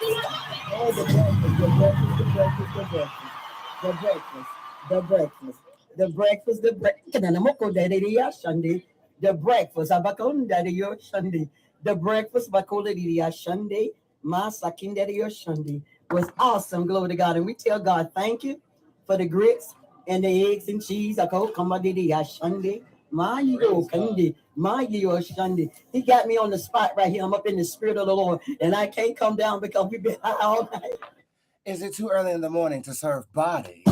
Oh, the breakfast. Kanamoko daddy Sunday, the breakfast. Abakon daddy Sunday, the breakfast. Bakola Sunday, Masakin daddy Sunday was awesome. Glory to God, and we tell God thank you for the grits and the eggs and cheese. I go come Sunday. My yo Kandi, my yo Sunday. He got me on the spot right here. I'm up in the spirit of the Lord, and I can't come down because we've been high all night. Is it too early in the morning to serve body?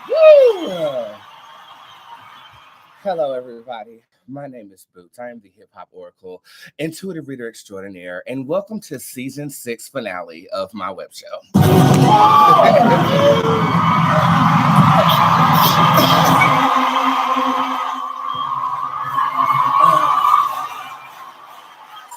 Woo! Hello, everybody. My name is Boots. I am the hip hop oracle, intuitive reader extraordinaire, and welcome to season 6 finale of my web show.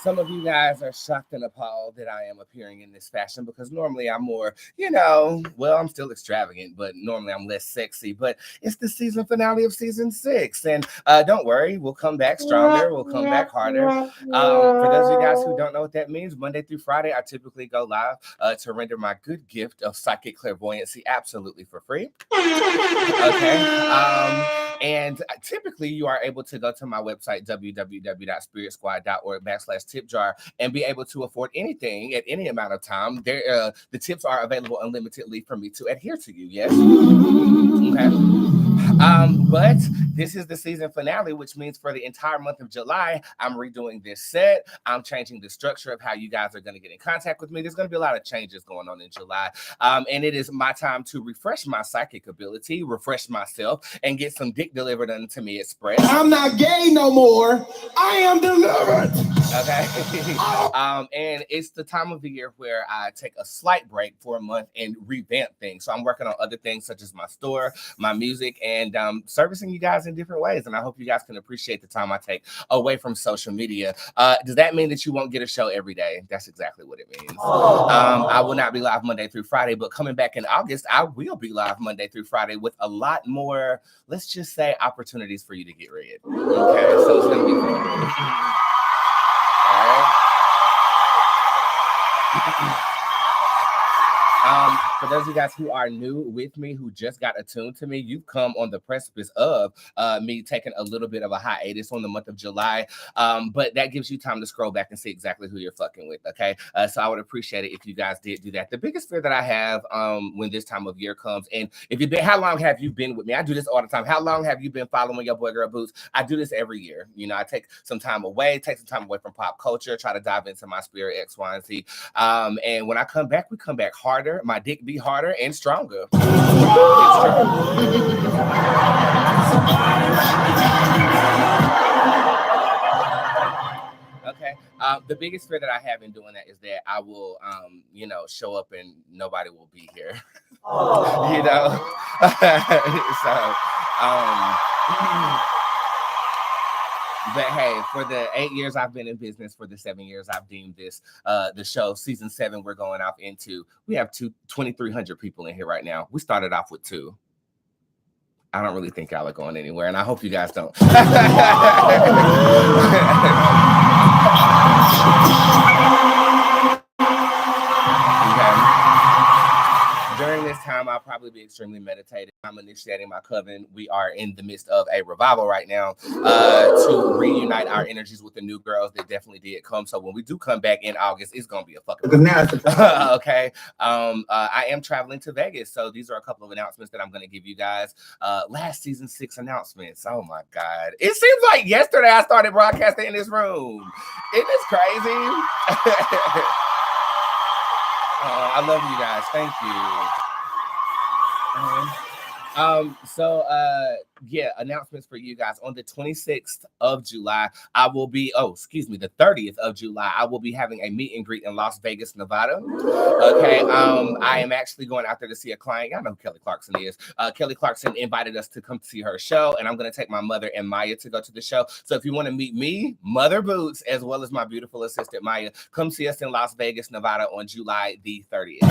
Some of you guys are shocked and appalled that I am appearing in this fashion because normally I'm more, I'm still extravagant, but normally I'm less sexy. But it's the season finale of season 6. And don't worry, we'll come back stronger. We'll come back harder. For those of you guys who don't know what that means, Monday through Friday, I typically go live to render my good gift of psychic clairvoyancy absolutely for free. Okay. And typically you are able to go to my website, www.spiritsquad.org/tipjar, and be able to afford anything at any amount of time. The tips are available unlimitedly for me to adhere to you. Yes. Okay. But this is the season finale, which means for the entire month of July, I'm redoing this set. I'm changing the structure of how you guys are going to get in contact with me. There's going to be a lot of changes going on in July. And it is my time to refresh my psychic ability, refresh myself, and get some dick delivered unto me express. I'm not gay no more. I am delivered. Okay. And it's the time of the year where I take a slight break for a month and revamp things. So I'm working on other things such as my store, my music, and servicing you guys in different ways. And I hope you guys can appreciate the time I take away from social media. Does that mean that you won't get a show every day? That's exactly what it means. I will not be live Monday through Friday, but coming back in August, I will be live Monday through Friday with a lot more, let's just say, opportunities for you to get read. Okay, so it's going to be fun. All right. For those of you guys who are new with me, who just got attuned to me, you've come on the precipice of me taking a little bit of a hiatus on the month of July. But that gives you time to scroll back and see exactly who you're fucking with, okay? So I would appreciate it if you guys did do that. The biggest fear that I have when this time of year comes, and if you've been, how long have you been with me? I do this all the time. How long have you been following your boy girl Boots? I do this every year. I take some time away, from pop culture, try to dive into my spirit, X, Y, and Z. And when I come back, we come back harder. My dick be harder and stronger. Okay. The biggest fear that I have in doing that is that I will, show up and nobody will be here. But hey, for the 8 years I've been in business, for the 7 years I've deemed this the show, season 7, we're going off into, we have 2,300 people in here right now. We started off with 2. I don't really think y'all are going anywhere, and I hope you guys don't. During this time, I'll probably be extremely meditative. I'm initiating my coven. We are in the midst of a revival right now to reunite our energies with the new girls that definitely did come. So when we do come back in August, it's going to be a fucking okay. I am traveling to Vegas. So these are a couple of announcements that I'm going to give you guys. Last season 6 announcements. Oh my God. It seems like yesterday I started broadcasting in this room. Isn't this crazy? I love you guys. Thank you. Yeah, announcements for you guys. On the 26th of July, I will be, the 30th of July, I will be having a meet and greet in Las Vegas, Nevada. Okay. I am actually going out there to see a client. Y'all know who Kelly Clarkson is. Kelly Clarkson invited us to come see her show, and I'm going to take my mother and Maya to go to the show. So if you want to meet me, Mother Bootz, as well as my beautiful assistant Maya, come see us in Las Vegas, Nevada on July the 30th.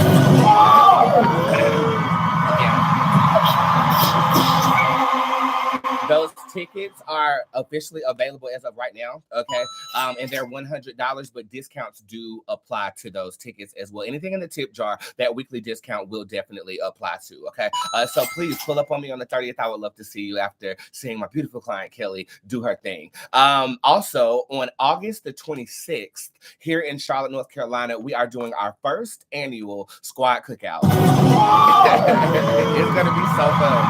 Those tickets are officially available as of right now, okay? And they're $100, but discounts do apply to those tickets as well. Anything in the tip jar, that weekly discount will definitely apply to, okay? So please pull up on me on the 30th. I would love to see you after seeing my beautiful client, Kelly, do her thing. Also, on August the 26th, here in Charlotte, North Carolina, we are doing our first annual squad cookout. It's going to be so fun.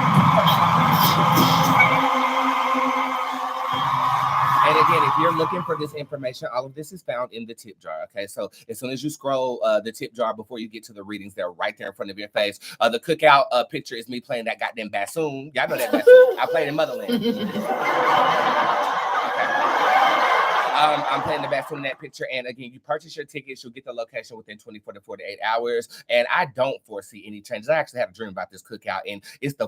And again, if you're looking for this information, all of this is found in the tip jar, okay? So as soon as you scroll the tip jar before you get to the readings, they're right there in front of your face. The cookout picture is me playing that goddamn bassoon. Y'all know that bassoon. I played in Motherland. I'm playing the bassoon in that picture. And again, you purchase your tickets, you'll get the location within 24 to 48 hours. And I don't foresee any changes. I actually had a dream about this cookout, and it's the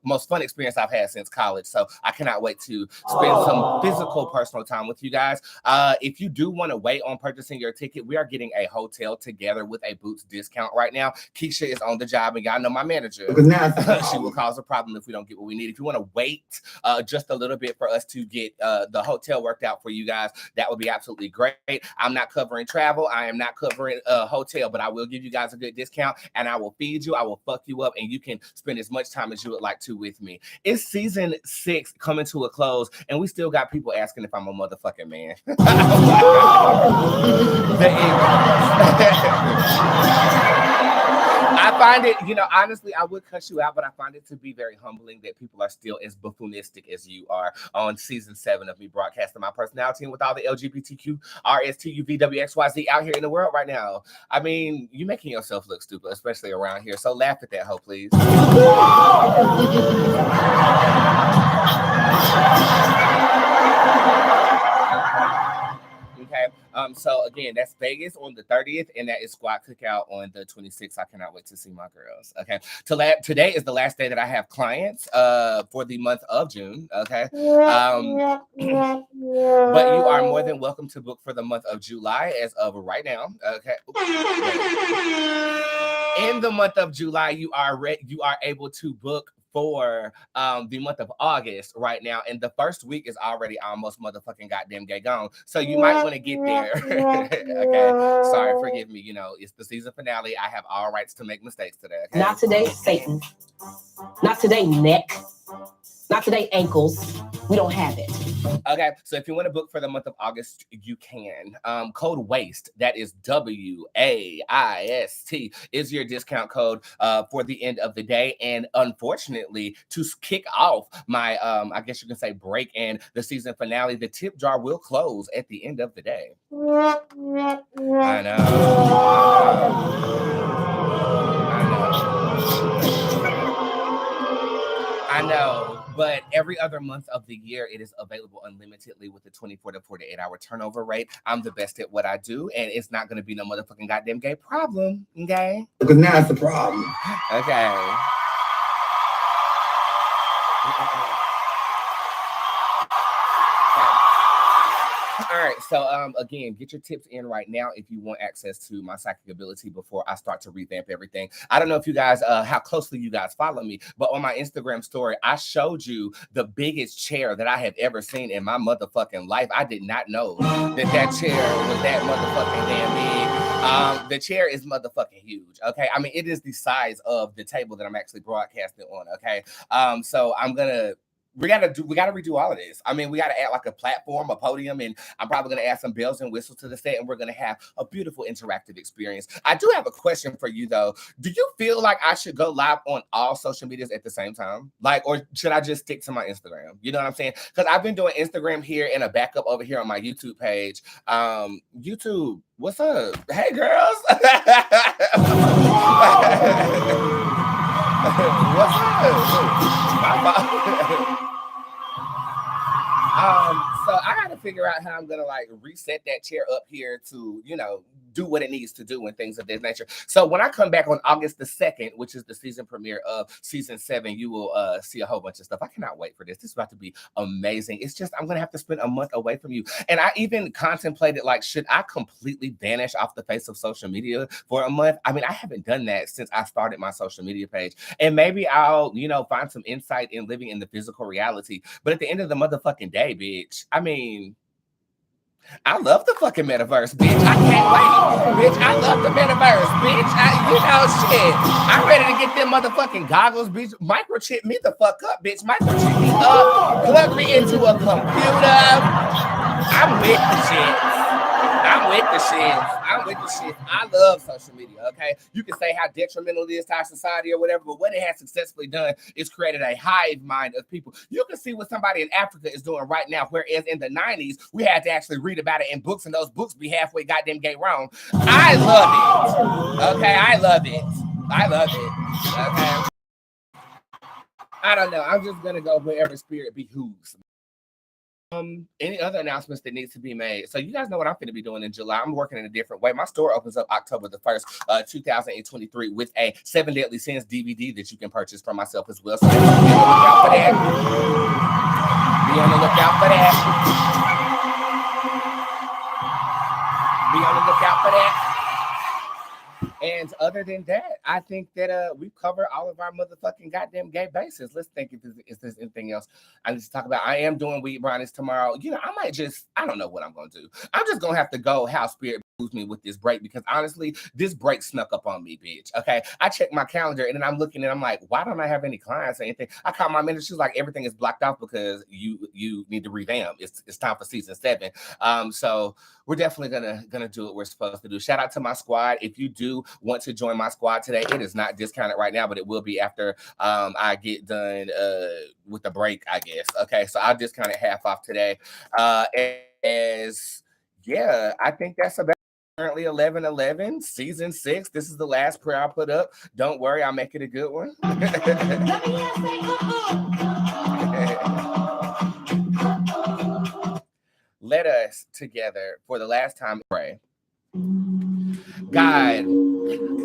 most fun experience I've had since college. So I cannot wait to spend some physical personal time with you guys. If you do want to wait on purchasing your ticket, we are getting a hotel together with a Bootz discount right now. Keisha is on the job, and y'all know my manager. She will cause a problem if we don't get what we need. If you want to wait just a little bit for us to get the hotel worked out for you guys, that would be absolutely great. I'm not covering travel. I am not covering a hotel, but I will give you guys a good discount, and I will feed you. I will fuck you up, and you can spend as much time as you would like to with me. It's season 6 coming to a close, and we still got people asking if I'm a motherfucking man. I find it, honestly, I would cuss you out, but I find it to be very humbling that people are still as buffoonistic as you are on season 7 of me broadcasting my personality and with all the LGBTQ, RSTUVWXYZ out here in the world right now. I mean, you're making yourself look stupid, especially around here. So laugh at that hoe, please. Okay. So again, that's Vegas on the 30th, and that is Squad Cookout on the 26th. I cannot wait to see my girls. Okay. Today is the last day that I have clients for the month of June. Okay. But you are more than welcome to book for the month of July as of right now. Okay. In the month of July, you are able to book for the month of August right now, and the first week is already almost motherfucking goddamn gay gone, so you might want to get there. Okay, sorry, forgive me, it's the season finale. I have all rights to make mistakes today. Okay? Not today, Satan. Not today, neck. Not today, ankles. We don't have it. Okay, so if you want to book for the month of August, you can. Code WASTE, that is WAIST, is your discount code for the end of the day. And unfortunately, to kick off my, I guess you can say, break and the season finale, the tip jar will close at the end of the day. I know, but every other month of the year, it is available unlimitedly with a 24 to 48 hour turnover rate. I'm the best at what I do, and it's not going to be no motherfucking goddamn gay problem, okay? Because now it's the problem. Okay. All right, so again, get your tips in right now if you want access to my psychic ability before I start to revamp everything. I don't know if you guys, how closely you guys follow me, but on my Instagram story, I showed you the biggest chair that I have ever seen in my motherfucking life. I did not know that chair was that motherfucking damn big. The chair is motherfucking huge, okay? I mean, it is the size of the table that I'm actually broadcasting on, okay? So we gotta redo all of this. I mean, we gotta add like a platform, a podium, and I'm probably gonna add some bells and whistles to the set, and we're gonna have a beautiful interactive experience. I do have a question for you though. Do you feel like I should go live on all social medias at the same time? Or should I just stick to my Instagram? You know what I'm saying? Because I've been doing Instagram here and a backup over here on my YouTube page. YouTube, what's up? Hey girls. What's up? My fault. So I got to figure out how I'm gonna like reset that chair up here to, do what it needs to do and things of that nature. So when I come back on August the 2nd, which is the season premiere of season 7, you will see a whole bunch of stuff. I cannot wait for this. This is about to be amazing. It's just I'm gonna have to spend a month away from you. And I even contemplated like, should I completely vanish off the face of social media for a month? I mean, I haven't done that since I started my social media page. And maybe I'll, find some insight in living in the physical reality. But at the end of the motherfucking day, bitch, I mean, I love the fucking metaverse, bitch. I can't wait, bitch. I love the metaverse, bitch. Shit. I'm ready to get them motherfucking goggles, bitch. Microchip me the fuck up, bitch. Microchip me up. Plug me into a computer. I'm with the shit. I'm with the shit. I love social media, okay? You can say how detrimental it is to our society or whatever, but what it has successfully done is created a hive mind of people. You can see what somebody in Africa is doing right now, whereas in the 90s, we had to actually read about it in books, and those books be halfway goddamn gay wrong. I love it, okay? I love it, okay? I don't know. I'm just going to go wherever spirit behooves. Any other announcements that needs to be made? So you guys know what I'm going to be doing in July. I'm working in a different way. My store opens up October the 1st, 2023 with a 7 Deadly Sins DVD that you can purchase from myself as well. So be on the lookout for that. Be on the lookout for that. Be on the lookout for that. And other than that, I think that we cover all of our motherfucking goddamn gay bases. Let's think if there's anything else I need to talk about. I am doing weed brownies tomorrow. I don't know what I'm going to do. I'm just going to have to go how spirit moves me with this break, because honestly, this break snuck up on me, bitch. Okay. I check my calendar and then I'm looking and I'm like, why don't I have any clients or anything? I called my manager. She's like, everything is blocked off because you need to revamp. It's time for season 7. So we're definitely gonna do what we're supposed to do. Shout out to my squad. If you do want to join my squad today, it is not discounted right now, but it will be after I get done with the break, I guess. Okay, so I'll discount it half off today. I think that's about currently 11/11, season 6. This is the last prayer I put up. Don't worry, I'll make it a good one. Let us together for the last time pray. God,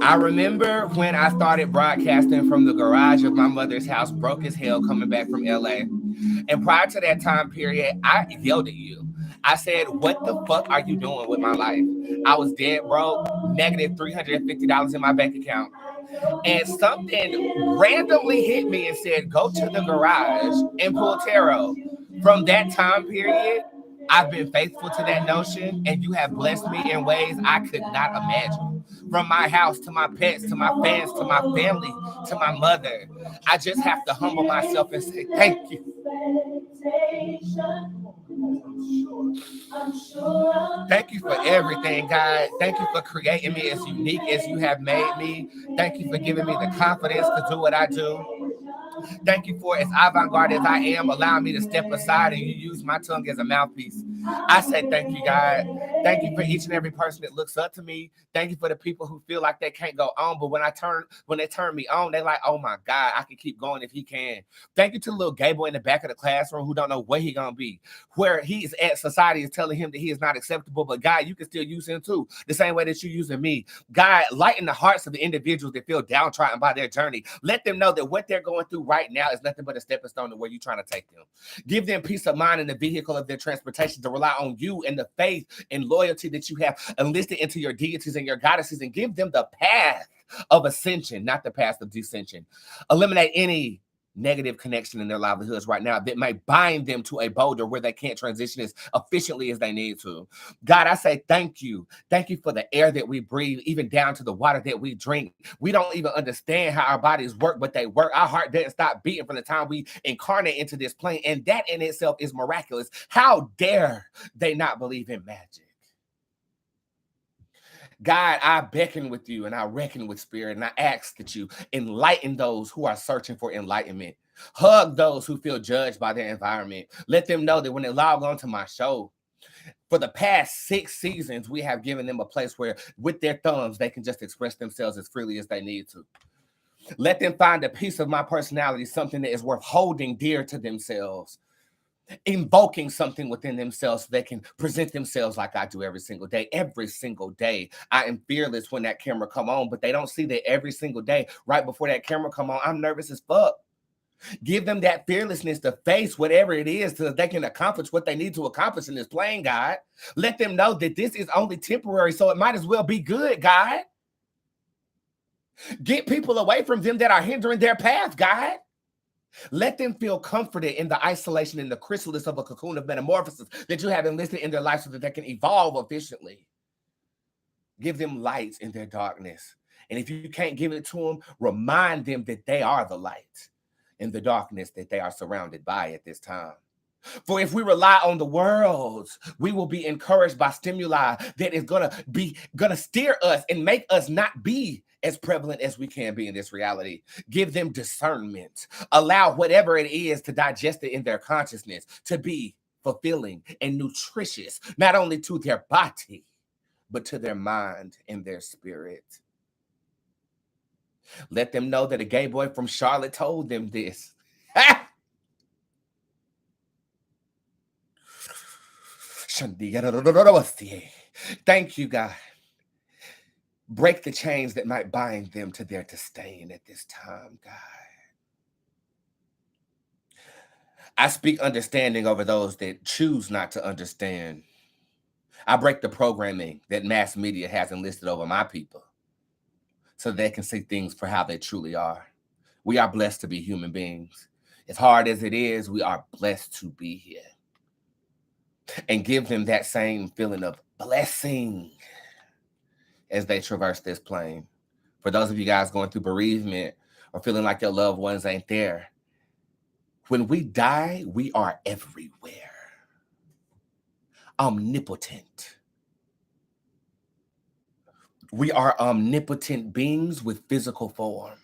I remember when I started broadcasting from the garage of my mother's house, broke as hell, coming back from LA. And prior to that time period, I yelled at you. I said, what the fuck are you doing with my life? I was dead broke, negative $350 in my bank account. And something randomly hit me and said, go to the garage and pull tarot. From that time period, I've been faithful to that notion, and you have blessed me in ways I could not imagine. From my house to my pets, to my fans, to my family, to my mother. I just have to humble myself and say thank you. Thank you for everything, God. Thank you for creating me as unique as you have made me. Thank you for giving me the confidence to do what I do. Thank you for, as avant-garde as I am, allowing me to step aside and you use my tongue as a mouthpiece. I say thank you, God. Thank you for each and every person that looks up to me. Thank you for the people who feel like they can't go on, but when they turn me on, they're like, oh my God, I can keep going if he can. Thank you to the little gay boy in the back of the classroom who don't know where he gonna be, where he is at. Society is telling him that he is not acceptable, but God, you can still use him too, the same way that you're using me. God, lighten the hearts of the individuals that feel downtrodden by their journey. Let them know that what they're going through right now is nothing but a stepping stone to where you're trying to take them. Give them peace of mind in the vehicle of their transportation to rely on you and the faith and loyalty that you have enlisted into your deities and your goddesses, and give them the path of ascension, not the path of descension. Eliminate any negative connection in their livelihoods right now that might bind them to a boulder where they can't transition as efficiently as they need to. God, I say thank you. Thank you for the air that we breathe, even down to the water that we drink. We don't even understand how our bodies work, but they work. Our heart doesn't stop beating from the time we incarnate into this plane, and that in itself is miraculous. How dare they not believe in magic? God, I beckon with you and I reckon with spirit, and I ask that you enlighten those who are searching for enlightenment. Hug those who feel judged by their environment. Let them know that when they log on to my show, for the past 6 seasons, we have given them a place where with their thumbs, they can just express themselves as freely as they need to. Let them find a piece of my personality, something that is worth holding dear to themselves, invoking something within themselves so they can present themselves like I do every single day. Every single day, I am fearless when that camera come on, but they don't see that every single day, right before that camera come on, I'm nervous as fuck. Give them that fearlessness to face whatever it is so that they can accomplish what they need to accomplish in this plane, God. Let them know that this is only temporary, so it might as well be good, God. Get people away from them that are hindering their path, God. Let them feel comforted in the isolation and the chrysalis of a cocoon of metamorphosis that you have enlisted in their life so that they can evolve efficiently. Give them light in their darkness. And if you can't give it to them, remind them that they are the light in the darkness that they are surrounded by at this time. For if we rely on the world, we will be encouraged by stimuli that is gonna steer us and make us not be as prevalent as we can be in this reality. Give them discernment. Allow whatever it is to digest it in their consciousness to be fulfilling and nutritious, not only to their body, but to their mind and their spirit. Let them know that a gay boy from Charlotte told them this. Thank you, God. Break the chains that might bind them to their disdain at this time, God. I speak understanding over those that choose not to understand. I break the programming that mass media has enlisted over my people so they can see things for how they truly are. We are blessed to be human beings. As hard as it is, we are blessed to be here. And give them that same feeling of blessing as they traverse this plane. For those of you guys going through bereavement or feeling like your loved ones ain't there, when we die, we are everywhere. Omnipotent. We are omnipotent beings with physical form.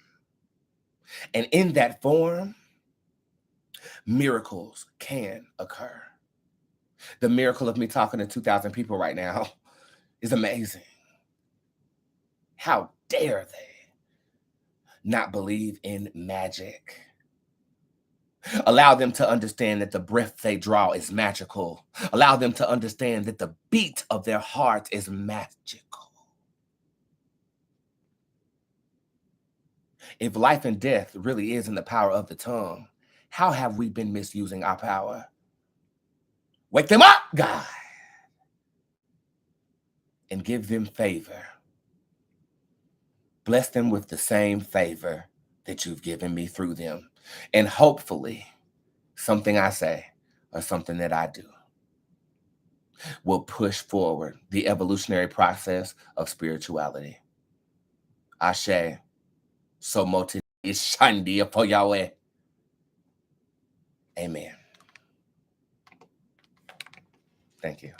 And in that form, miracles can occur. The miracle of me talking to 2,000 people right now is amazing. How dare they not believe in magic? Allow them to understand that the breath they draw is magical. Allow them to understand that the beat of their heart is magical. If life and death really is in the power of the tongue, how have we been misusing our power? Wake them up, God, and give them favor. Bless them with the same favor that you've given me through them. And hopefully, something I say or something that I do will push forward the evolutionary process of spirituality. Ashe, so moti ishandi for Yahweh. Amen. Thank you.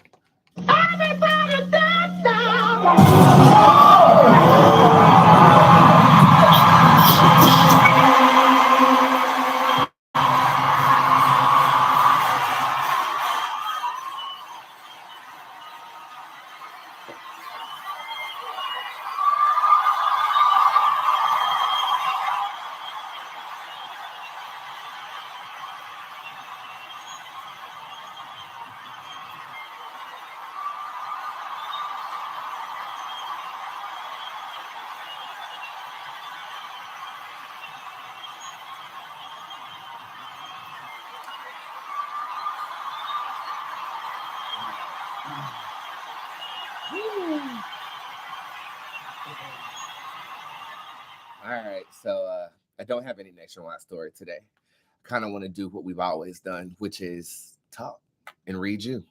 All right, so I don't have any nationwide story today. I kind of want to do what we've always done, which is talk and read you.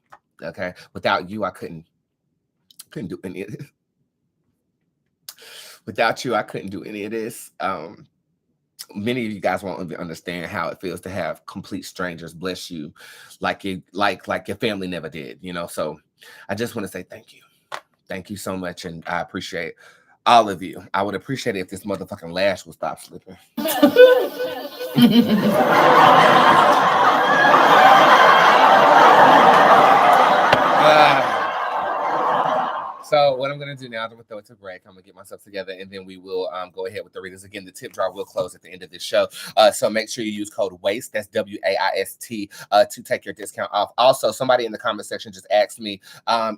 Okay, without you, I couldn't do any of this. Without you, I couldn't do any of this. Many of you guys won't even understand how it feels to have complete strangers bless you, like your family never did. You know, so I just want to say thank you so much, and I appreciate all of you. I would appreciate it if this motherfucking lash would stop slipping. So what I'm gonna do now, I'm gonna throw it to break. I'm gonna get myself together, and then we will go ahead with the readings. Again, the tip jar will close at the end of this show. So make sure you use code WAIST, that's WAIST, to take your discount off. Also, somebody in the comment section just asked me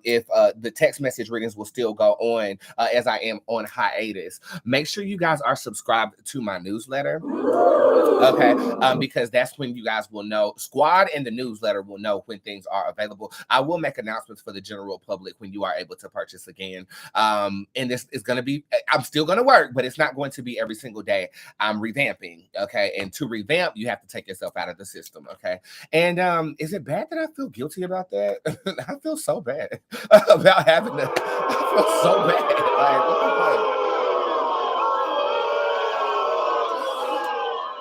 if the text message readings will still go on as I am on hiatus. Make sure you guys are subscribed to my newsletter. Okay, because that's when you guys will know. Squad and the newsletter will know when things are available. I will make announcements for the general public when you are able to purchase again. And this is going to be, I'm still going to work, but it's not going to be every single day. I'm revamping. Okay, and to revamp, you have to take yourself out of the system. Okay, and is it bad that I feel guilty about that? I feel so bad about having to. I feel so bad. Like, what the fuck?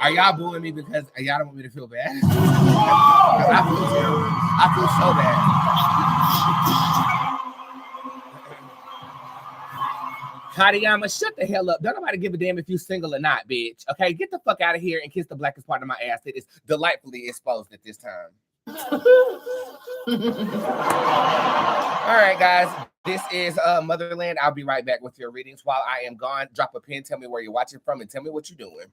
Are y'all booing me because y'all don't want me to feel bad? I feel terrible. I feel so bad. Kadiyama, shut the hell up. Don't nobody give a damn if you single or not, bitch. Okay, get the fuck out of here and kiss the blackest part of my ass that is delightfully exposed at this time. All right, guys. This is Motherland. I'll be right back with your readings. While I am gone, drop a pin, tell me where you're watching from, and tell me what you're doing.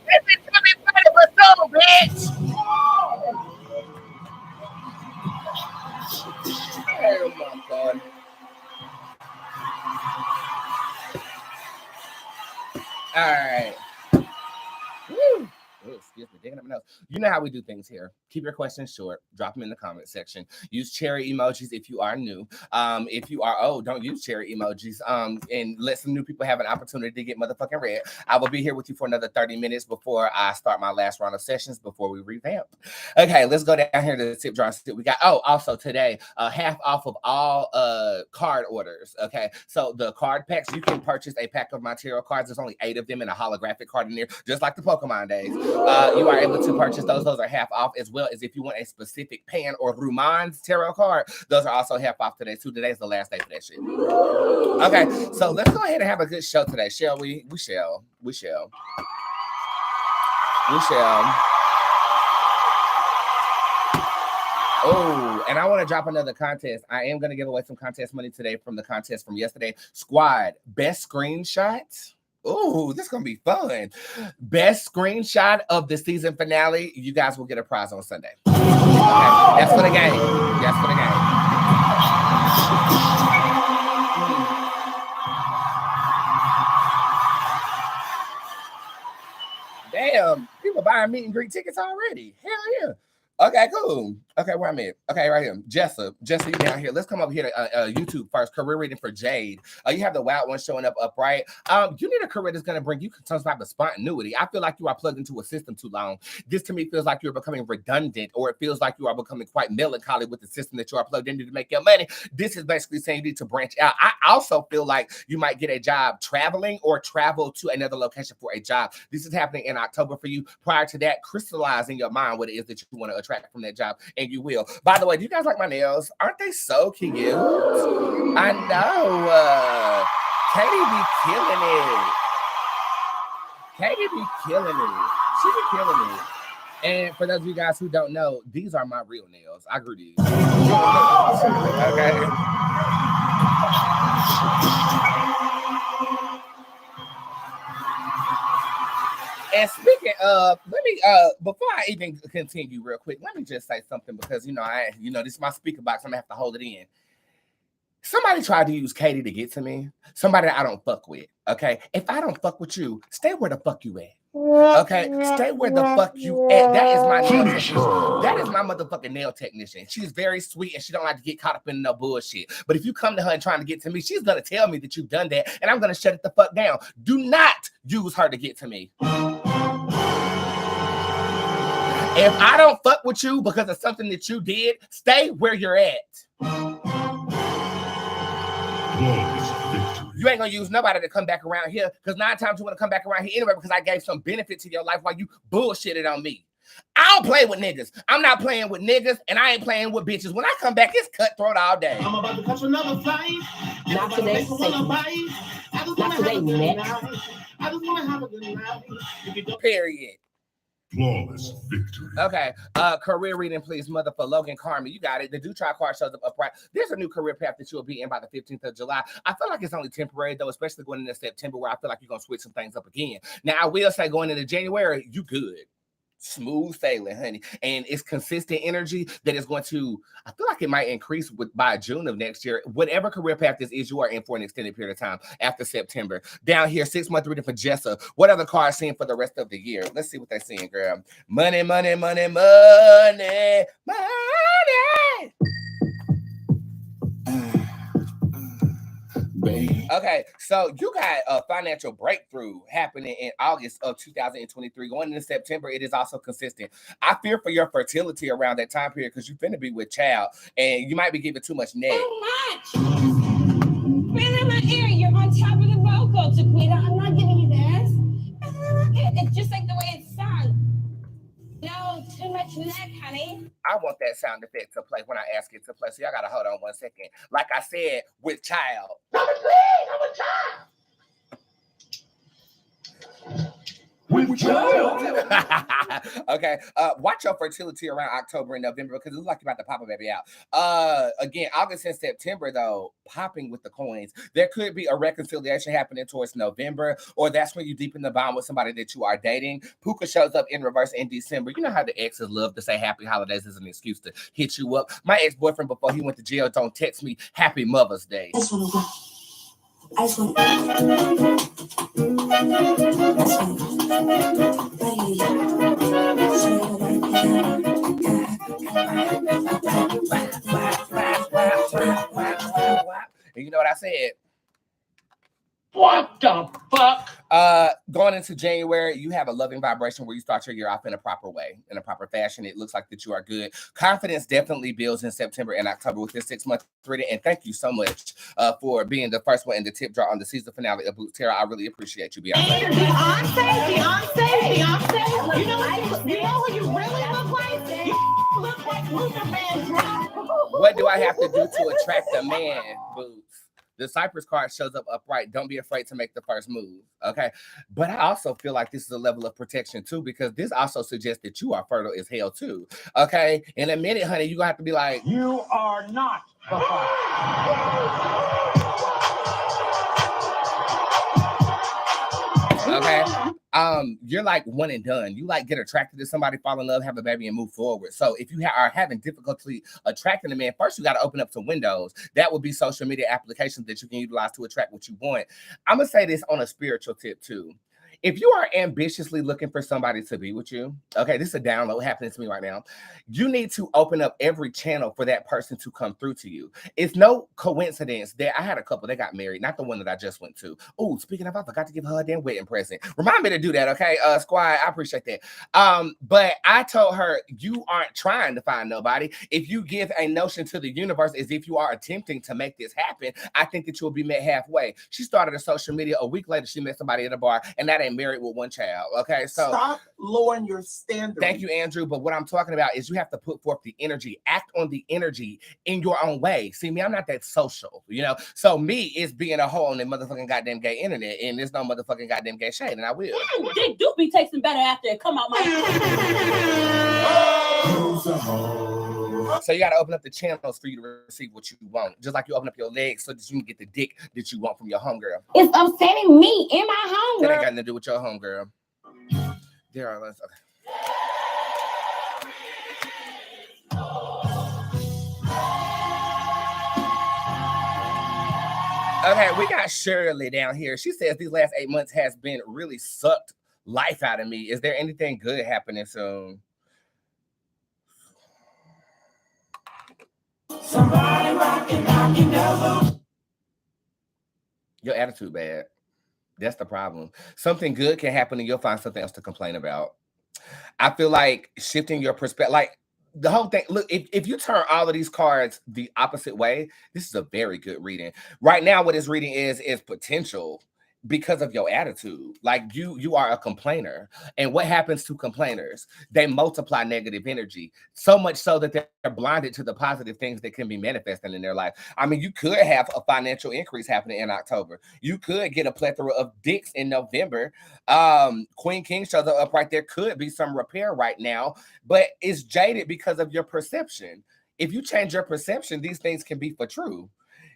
This is coming for the soul, bitch. Oh my God. All right. Woo. Oh, excuse me, digging up my nose. You know how we do things here. Keep your questions short. Drop them in the comment section. Use cherry emojis if you are new. If you are old, don't use cherry emojis. And let some new people have an opportunity to get motherfucking read. I will be here with you for another 30 minutes before I start my last round of sessions before we revamp. Okay, let's go down here to the tip jar. We got, also today, half off of all card orders. Okay, so the card packs, you can purchase a pack of my tarot cards. There's only 8 of them and a holographic card in there, just like the Pokemon days. You are able to purchase those. Those are half off, as well as if you want a specific Pan or Ruman's tarot card, those are also half off today too. Today's the last day for that shit. Okay, so let's go ahead and have a good show today, shall we? We shall. Oh, and I want to drop another contest. I am going to give away some contest money today from the contest from yesterday. Squad, best screenshots. Oh, this is going to be fun. Best screenshot of the season finale. You guys will get a prize on Sunday. Okay, that's for the game. That's for the game. Damn, people buying meet and greet tickets already. Hell yeah. Okay, cool. Okay, where I'm at. Okay, right here. Jessa, you down here. Let's come over here to YouTube first. Career reading for Jade. You have the wild one showing up upright. You need a career that's going to bring you some type of spontaneity. I feel like you are plugged into a system too long. This to me feels like you're becoming redundant, or it feels like you are becoming quite melancholy with the system that you are plugged into to make your money. This is basically saying you need to branch out. I also feel like you might get a job traveling or travel to another location for a job. This is happening in October for you. Prior to that, crystallize in your mind what it is that you want to attract from that job, and you will. By the way, do you guys like my nails? Aren't they so cute? I know. Katie be killing it. Katie be killing it. She be killing it. And for those of you guys who don't know, these are my real nails. I grew these. Okay. And speaking of, let me before I even continue real quick, let me just say something, because this is my speaker box. I'm gonna have to hold it in. Somebody tried to use Katie to get to me. Somebody I don't fuck with. Okay. If I don't fuck with you, stay where the fuck you at. Okay, stay where the fuck you at. That is my nail technician. That is my motherfucking nail technician. She's very sweet and she don't like to get caught up in no bullshit. But if you come to her and trying to get to me, she's gonna tell me that you've done that, and I'm gonna shut it the fuck down. Do not use her to get to me. If I don't fuck with you because of something that you did, stay where you're at. You ain't gonna use nobody to come back around here, because 9 times you want to come back around here anyway because I gave some benefit to your life while you bullshitted on me. I don't play with niggas. I'm not playing with niggas, and I ain't playing with bitches. When I come back, it's cutthroat all day. I'm about to catch another flight. Not today, not today, Nick. I just want to have a good night. Period. Flawless victory. Okay. Career reading, please, mother, for Logan Carmen. You got it. The do try card shows up upright. There's a new career path that you'll be in by the 15th of July. I feel like it's only temporary, though, especially going into September, where I feel like you're going to switch some things up again. Now, I will say going into January, you good. Smooth sailing, honey. And it's consistent energy that is going to, I feel like it might increase by June of next year. Whatever career path this is, you are in for an extended period of time after September. Down here, 6-month reading for Jessa. What other cards seeing for the rest of the year? Let's see what they're seeing, girl. Money, money, money, money, money. Okay, so you got a financial breakthrough happening in August of 2023. Going into September, it is also consistent. I fear for your fertility around that time period, because you're finna be with child, and you might be giving too much neck. Too much. Breathe in my ear. You're on top of the vocal, Jaquita. I'm not giving you this. It's just like the way it's sung. No, too much neck, honey. I want that sound effect to play when I ask it to play. So y'all gotta hold on 1 second. Like I said, with child. I'm a child. With child. Okay. Watch your fertility around October and November, because it looks like you're about to pop a baby out. Again, August and September, though, popping with the coins. There could be a reconciliation happening towards November, or that's when you deepen the bond with somebody that you are dating. Puka shows up in reverse in December. You know how the exes love to say happy holidays as an excuse to hit you up. My ex-boyfriend, before he went to jail, don't text me Happy Mother's Day. That's what I just want and you know what I said? What the fuck? Going into January, you have a loving vibration where you start your year off in a proper way, in a proper fashion. It looks like that you are good. Confidence definitely builds in September and October with this 6-month reading. And thank you so much for being the first one in the tip jar on the season finale of Bootz. Tara, I really appreciate you, Beyonce. Beyonce. You know what you really look like? You look like Luther Vandross. What do I have to do to attract a man, Bootz? The Cypress card shows up upright. Don't be afraid to make the first move, okay? But I also feel like this is a level of protection, too, because this also suggests that you are fertile as hell, too, okay? In a minute, honey, you're going to have to be like... You are not the okay? You're like one and done. You like get attracted to somebody, fall in love, have a baby, and move forward. So if you are having difficulty attracting a man, first you got to open up some windows. That would be social media applications that you can utilize to attract what you want. I'm gonna say this on a spiritual tip too. if you are ambitiously looking for somebody to be with you, okay, this is a download happening to me right now. You need to open up every channel for that person to come through to you. It's no coincidence that I had a couple that got married, not the one that I just went to. Oh, speaking of, I forgot to give her a damn wedding present. Remind me to do that, okay, squad? I appreciate that. But I told her, you aren't trying to find nobody. If you give a notion to the universe as if you are attempting to make this happen, I think that you'll be met halfway. She started a social media. A week later, she met somebody at a bar, and that ain't married with one child. Okay, so stop lowering your standard. Thank you, Andrew. But what I'm talking about is you have to put forth the energy, act on the energy in your own way. See me, I'm not that social, you know. So me is being a hole on the motherfucking goddamn gay internet, and there's no motherfucking goddamn gay shade, and I will. Dick do be tasting better after it come out my. So you got to open up the channels for you to receive what you want, just like you open up your legs so that you can get the dick that you want from your homegirl. It's upsetting me and my That hunger. ain't got nothing to do with your homegirl. There are less. Okay, we got Shirley down here. She says these last 8 months has been really sucked life out of me. Is there anything good happening soon? Somebody rocking devil. Your attitude bad. That's the problem. Something good can happen and you'll find something else to complain about. I feel like shifting your perspective, like the whole thing. Look, if you turn all of these cards the opposite way, this is a very good reading. Right now, what this reading is potential because of your attitude. Like you are a complainer. And what happens to complainers? They multiply negative energy, so much so that they're blinded to the positive things that can be manifesting in their life. I mean, you could have a financial increase happening in October. You could get a plethora of dicks in November. Queen King shows up right there. Could be some repair right now, but it's jaded because of your perception. If you change your perception, these things can be for true.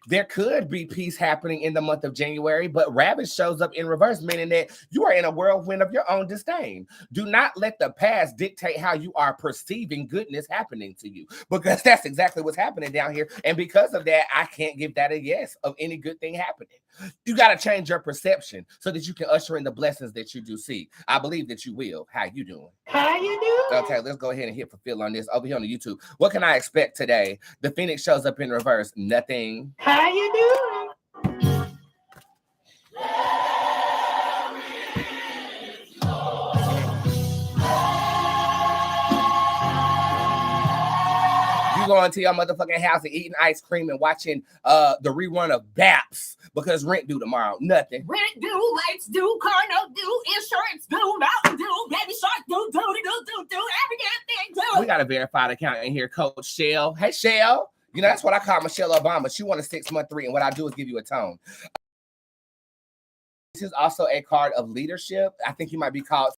There could be peace happening in the month of January, but Rabbit shows up in reverse, meaning that you are in a whirlwind of your own disdain. Do not let the past dictate how you are perceiving goodness happening to you, because that's exactly what's happening down here. And because of that, I can't give that a yes of any good thing happening. You got to change your perception so that you can usher in the blessings that you do see. I believe that you will. How you doing? How you doing? Okay, let's go ahead and hit fulfill on this over here on the YouTube. What can I expect today? The Phoenix shows up in reverse. Nothing. How you doing? You going to your motherfucking house and eating ice cream and watching the rerun of BAPS because rent due tomorrow. Nothing. Rent due, lights due, car note due, insurance due, mountain due, baby shark due, every damn thing due. We got a verified account in here, Coach Shell. Hey, Shell. You know, that's what I call Michelle Obama. She won a 6-month 3, and what I do is give you a tone. This is also a card of leadership. I think you might be called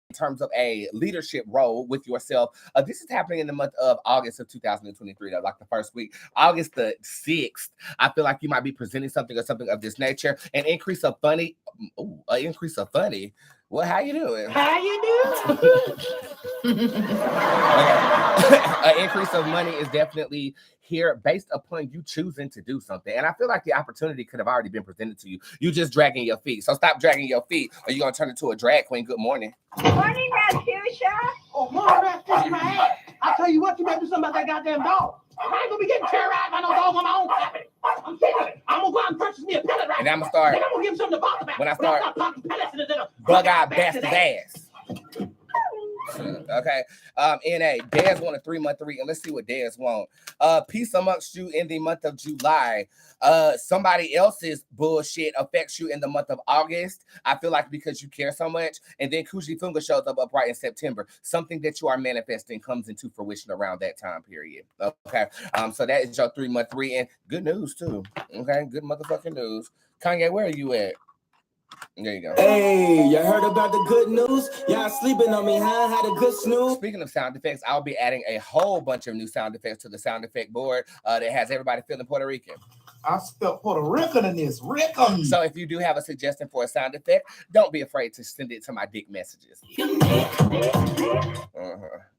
in terms of a leadership role with yourself. This is happening in the month of August of 2023, though, like the first week. August the 6th, I feel like you might be presenting something or something of this nature. An increase of funny. An increase of funny. Well, how you doing? How you doing? An increase of money is definitely here based upon you choosing to do something. And I feel like the opportunity could have already been presented to you. You just dragging your feet. So stop dragging your feet or you're going to turn into a drag queen. Good morning. Morning, Ratusha. Oh, more that fish in my ass. I tell you what, you better do something about that goddamn dog. I ain't gonna be getting terrorized by no dog on my own property. I'm sick of it. I'm gonna go out and purchase me a pellet rifle. And I'm gonna start. Then I'm gonna give him something to bark about. When I start popping pellets in the bug-eyed bastard ass. Okay. NA, Dez want a 3-month 3, and let's see what Dez want. Peace amongst you in the month of July. Somebody else's bullshit affects you in the month of August. I feel like because you care so much, and then Kuji Funga shows up upright in September. Something that you are manifesting comes into fruition around that time period. Okay. So that is your 3-month 3, and good news too. Okay, good motherfucking news. Kanye, where are you at? There you go. Hey, you heard about the good news? Y'all sleeping on me, huh? Had a good snooze? Speaking of sound effects, I'll be adding a whole bunch of new sound effects to the sound effect board that has everybody feeling Puerto Rican. I spelled Puerto Rican in this. Rican. So if you do have a suggestion for a sound effect, don't be afraid to send it to my dick messages.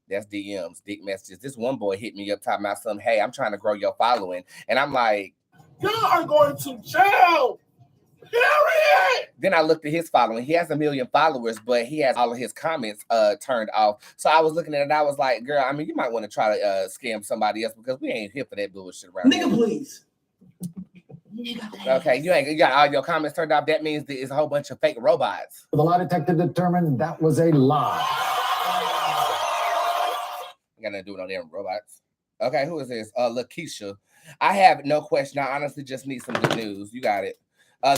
That's DMs, dick messages. This one boy hit me up talking about something, hey, I'm trying to grow your following. And I'm like, y'all are going to jail. Then I looked at his following. He has 1 million followers, but he has all of his comments turned off. So I was looking at it and I was like, girl, I mean, you might want to try to scam somebody else because we ain't here for that bullshit around here. Nigga, please. Okay, you got all your comments turned off. That means there's a whole bunch of fake robots. The lie detector determined that was a lie. Got nothing to do with no damn robots. Okay, who is this? Lakeisha. I have no question. I honestly just need some good news. You got it.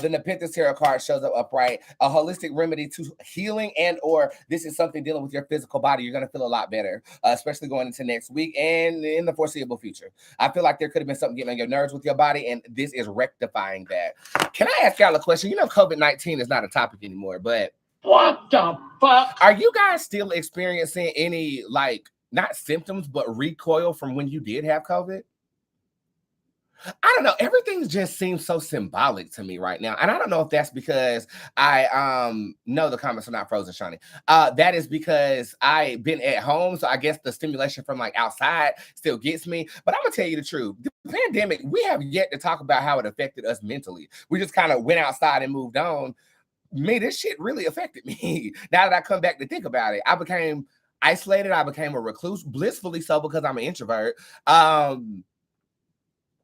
Then the Pentas Tarot card shows up upright. A holistic remedy to healing and or this is something dealing with your physical body. You're going to feel a lot better, especially going into next week and in the foreseeable future. I feel like there could have been something getting on your nerves with your body, and this is rectifying that. Can I ask y'all a question? You know, COVID-19 is not a topic anymore, but What the fuck? are you guys still experiencing any, like, not symptoms, but recoil from when you did have COVID? I don't know. Everything just seems so symbolic to me right now. And I don't know if that's because I no, the comments are not frozen, Shawnee. That is because I've been at home. So I guess the stimulation from like outside still gets me. But I'm gonna tell you the truth. The pandemic, we have yet to talk about how it affected us mentally. We just kind of went outside and moved on. Me, this shit really affected me. Now that I come back to think about it, I became isolated. I became a recluse, blissfully so because I'm an introvert.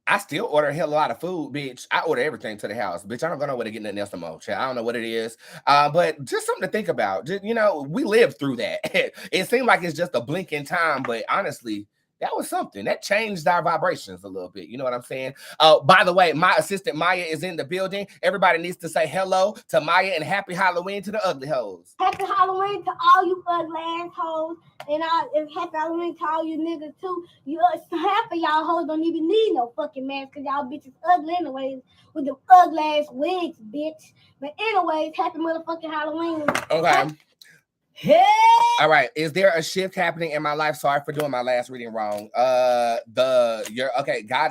I still order a hell of a lot of food, bitch. I order everything to the house, bitch. I don't know where to get nothing else no more. I don't know what it is, but just something to think about. Just, you know, we lived through that. It seemed like it's just a blink in time, but honestly, that was something that changed our vibrations a little bit. You know what I'm saying? By the way, my assistant Maya is in the building. Everybody needs to say hello to Maya and happy Halloween to the ugly hoes. Happy Halloween to all you ugly assholes. And happy Halloween to all you niggas too. Half of y'all hoes don't even need no fucking mask because y'all bitches ugly anyways with the ugly ass wigs, bitch. But anyways, happy motherfucking Halloween. Okay. Hey! All right. Is there a shift happening in my life? Sorry for doing my last reading wrong. God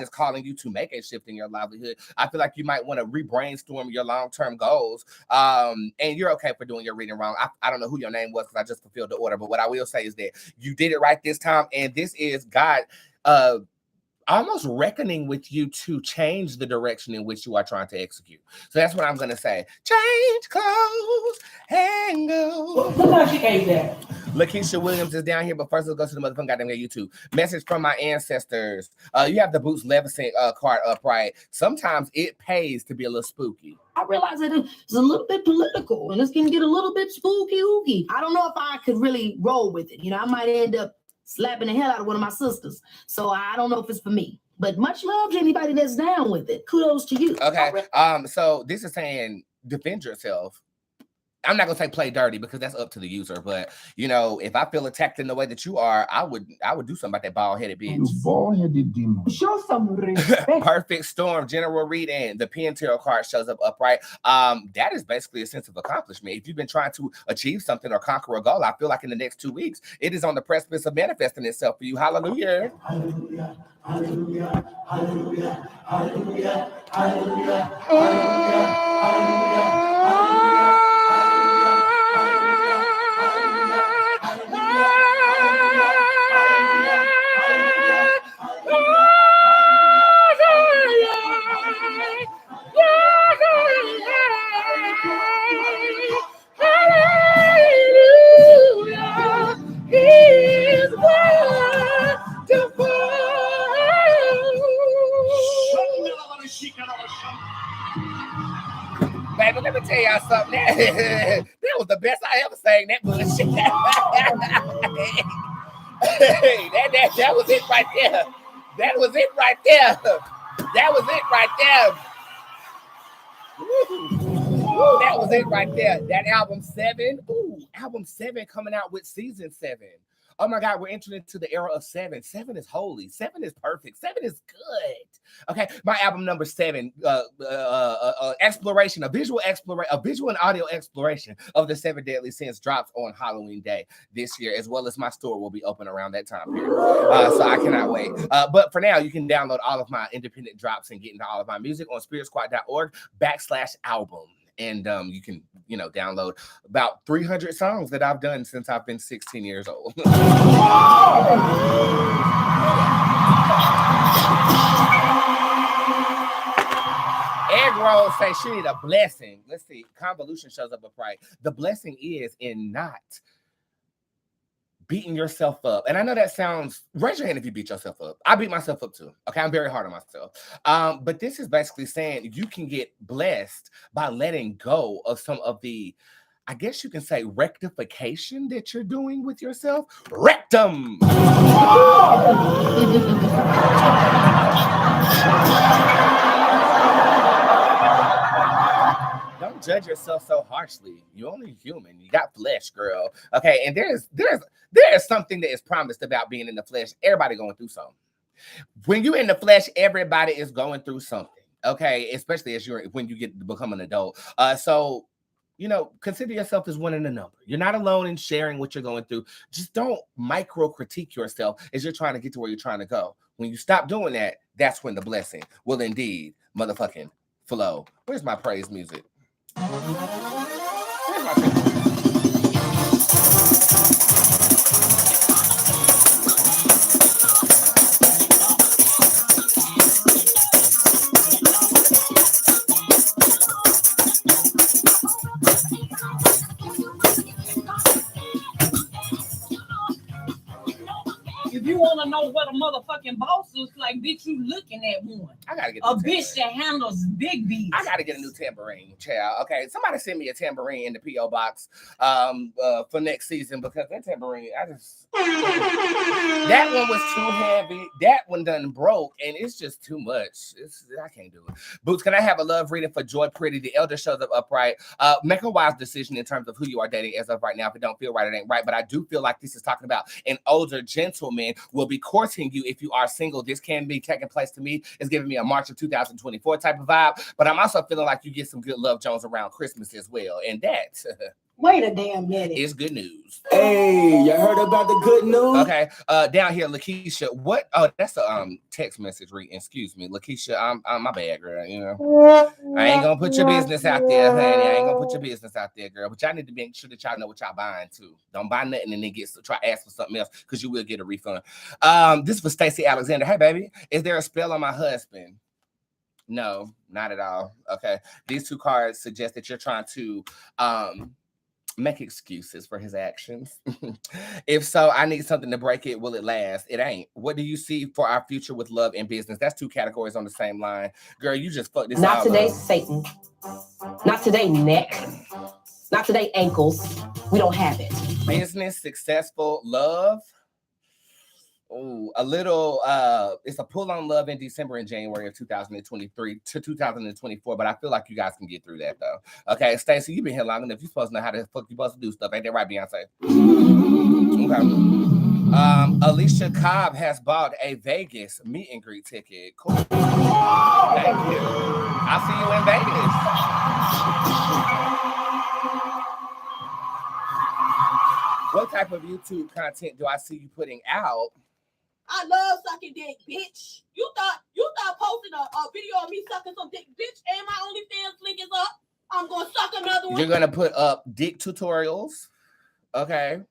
is calling you to make a shift in your livelihood. I feel like you might want to re-brainstorm your long-term goals. And you're okay for doing your reading wrong. I don't know who your name was because I just fulfilled the order. But what I will say is that you did it right this time. And this is God almost reckoning with you to change the direction in which you are trying to execute. So that's what I'm going to say. Change clothes and go. Somebody gave that. Lakeisha Williams is down here, but first let's go to the motherfucking goddamn YouTube. Message from my ancestors. You have the Boots Levison card upright. Sometimes it pays to be a little spooky. I realize that it's a little bit political and it's going to get a little bit spooky. I don't know if I could really roll with it. You know, I might end up slapping the hell out of one of my sisters. So I don't know if it's for me. But much love to anybody that's down with it. Kudos to you. Okay. So this is saying defend yourself. I'm not gonna say play dirty because that's up to the user, but you know, if I feel attacked in the way that you are, I would do something about that bald-headed bitch. You bald-headed demon. Show some respect. Perfect storm, general read, and the pen tarot card shows up upright. That is basically a sense of accomplishment. If you've been trying to achieve something or conquer a goal, I feel like in the next 2 weeks, it is on the precipice of manifesting itself for you. Hallelujah. Hallelujah. Hallelujah. Hallelujah. Hallelujah. Hallelujah. Hallelujah. Hallelujah. Baby, let me tell y'all something. That was the best I ever sang that bullshit. that was it right there. That was it right there. That was it right there. Ooh, that was it right there. That album 7. Ooh, album 7 coming out with season 7. Oh my God, we're entering into the era of 7. 7 is holy. 7 is perfect. 7 is good. Okay, my album number 7, exploration, a visual and audio exploration of the 7 deadly sins drops on Halloween Day this year, as well as my store will be open around that time period. So I cannot wait. But for now, you can download all of my independent drops and get into all of my music on spiritsquad.org/album. And you can, download about 300 songs that I've done since I've been 16 years old. Egg Rose say she need a blessing. Let's see. Convolution shows up upright. The blessing is in not beating yourself up. And I know that sounds, raise your hand if you beat yourself up. I beat myself up too. Okay, I'm very hard on myself. But this is basically saying you can get blessed by letting go of some of the, I guess you can say, rectification that you're doing with yourself. Rectum. Don't judge yourself so harshly. You're only human. You got flesh, girl. Okay, and there is something that is promised about being in the flesh. Everybody going through something. When you're in the flesh, everybody is going through something. Okay, especially when you get to become an adult. So, you know, consider yourself as one in a number. You're not alone in sharing what you're going through. Just don't micro critique yourself as you're trying to get to where you're trying to go. When you stop doing that, that's when the blessing will indeed motherfucking flow. Where's my praise music? Where's my praise music? If you want to know what a motherfucking boss looks like, bitch, you looking at one. I gotta get a bitch that handles big beats. I gotta get a new tambourine, child. Okay, somebody send me a tambourine in the P.O. box for next season, because that tambourine, that one was too heavy. That one done broke, and it's just too much. I can't do it. Boots, can I have a love reading for Joy Pretty? The elder shows up upright. Make a wise decision in terms of who you are dating as of right now. If it don't feel right, it ain't right. But I do feel like this is talking about an older gentleman will be courting you if you are single. This can be taking place to me. It's giving me a March of 2024 type of vibe. But I'm also feeling like you get some good love Jones around Christmas as well. And that Wait a damn minute. is good news. Hey, you heard about the good news? Okay, down here, Lakeisha. What? Oh, that's a text message reading. Excuse me, Lakeisha. I'm my bad, girl. You know, I ain't gonna put your business out there, honey. I ain't gonna put your business out there, girl. But y'all need to make sure that y'all know what y'all buying too. Don't buy nothing and then try ask for something else, because you will get a refund. This is for Stacey Alexander. Hey, baby, is there a spell on my husband? No, not at all. Okay, these two cards suggest that you're trying to make excuses for his actions. If so, I need something to break it. Will it last? It ain't. What do you see for our future with love and business? That's two categories on the same line. Girl, you just fucked this up. Not today, Satan. Not today, neck. Not today, ankles. We don't have it. Business, successful, love. Oh, a little, it's a pull on love in December and January of 2023 to 2024, but I feel like you guys can get through that though. Okay, Stacey, you've been here long enough. You're supposed to know how the fuck you're supposed to do stuff. Ain't that right, Beyonce? Okay. Alicia Cobb has bought a Vegas meet and greet ticket. Cool. Thank you. I'll see you in Vegas. What type of YouTube content do I see you putting out? I love sucking dick, bitch. You thought posting a video of me sucking some dick, bitch, and my OnlyFans link is up. I'm gonna suck another one. You're gonna put up dick tutorials, okay?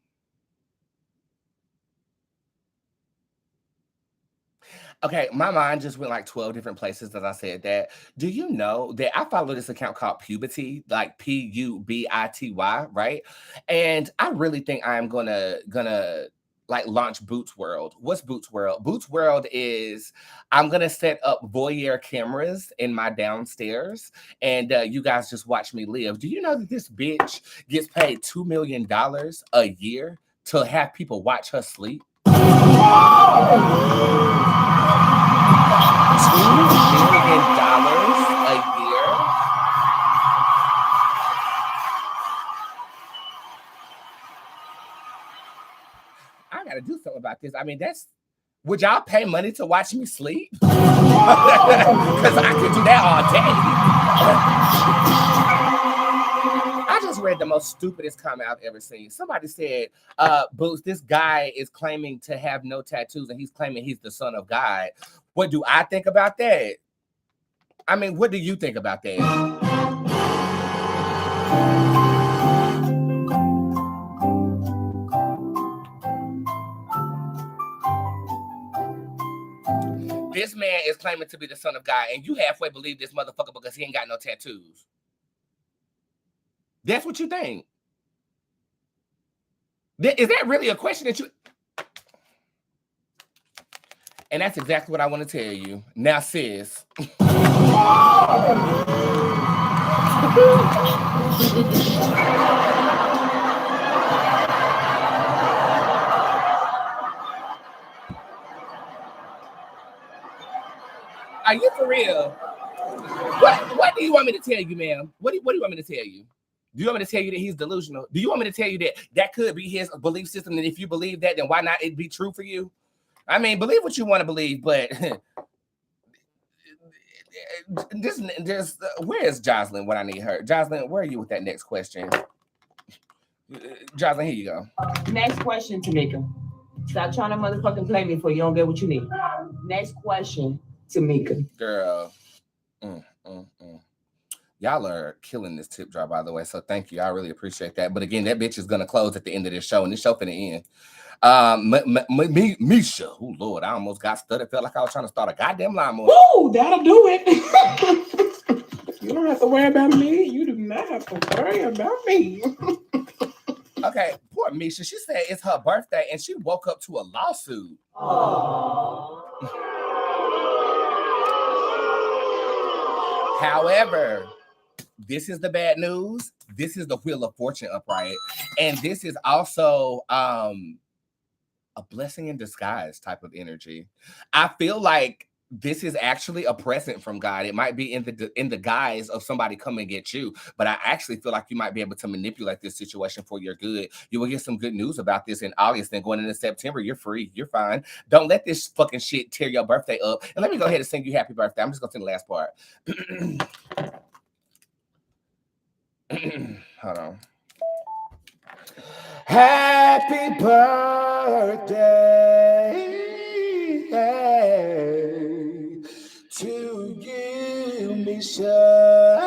Okay, my mind just went like 12 different places as I said that. Do you know that I follow this account called Pubity, like Pubity, right? And I really think I'm gonna like launch Bootz World. What's Bootz World? Bootz World is I'm gonna set up voyeur cameras in my downstairs, and you guys just watch me live. Do you know that this bitch gets paid $2 million a year to have people watch her sleep? $2 million a year. I gotta do something about this. I mean, would y'all pay money to watch me sleep? Because I could do that all day. I just read the most stupidest comment I've ever seen. Somebody said, Boots, this guy is claiming to have no tattoos and he's claiming he's the son of God. What do I think about that? I mean, what do you think about that? this man is claiming to be the son of God, and you halfway believe this motherfucker because he ain't got no tattoos. That's what you think. Is that really a question that you... And that's exactly what I want to tell you. Now, sis. Are you for real? What do you want me to tell you, ma'am? What do you want me to tell you? Do you want me to tell you that he's delusional? Do you want me to tell you that that could be his belief system? And if you believe that, then why not it be true for you? I mean, believe what you want to believe, but where is Jocelyn when I need her? Jocelyn, where are you with that next question? Jocelyn, here you go. Next question, Tamika. Stop trying to motherfucking play me for you don't get what you need. Next question, Tamika. Girl. Y'all are killing this tip jar, by the way. So thank you. I really appreciate that. But again, that bitch is gonna close at the end of this show, and this show finna end. Misha. Oh Lord, I almost got stuttered. Felt like I was trying to start a goddamn lawnmower. Woo, that'll do it. You don't have to worry about me. You do not have to worry about me. Okay, poor Misha. She said it's her birthday, and she woke up to a lawsuit. However, this is the bad news. This is the Wheel of Fortune upright. And this is also a blessing in disguise type of energy. I feel like this is actually a present from God. It might be in the guise of somebody coming to get you, but I actually feel like you might be able to manipulate this situation for your good. You will get some good news about this in August, and going into September, you're free. You're fine. Don't let this fucking shit tear your birthday up. And let me go ahead and sing you happy birthday. I'm just going to sing the last part. Hold on. Happy birthday to you, Misha.